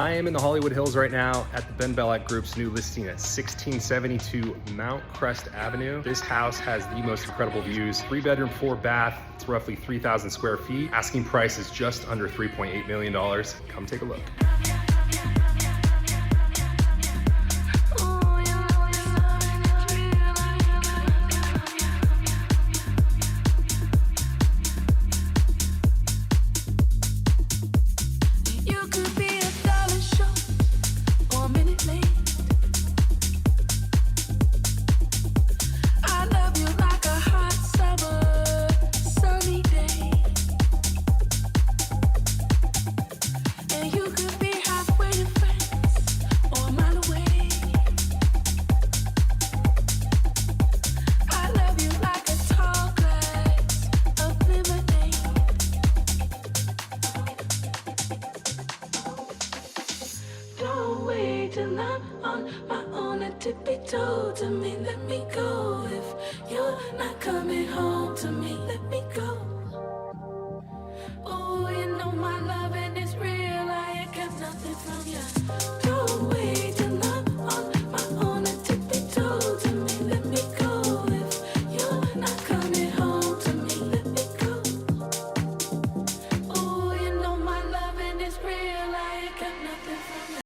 I am in the Hollywood Hills right now at the Ben Belloc Group's new listing at 1672 Mountcrest Avenue. This house has the most incredible views. 3-bedroom, 4-bath. It's roughly 3,000 square feet. Asking price is just under $3.8 million. Come take a look. Till I'm on my own, a tippy toe to me, let me go if you're not coming home.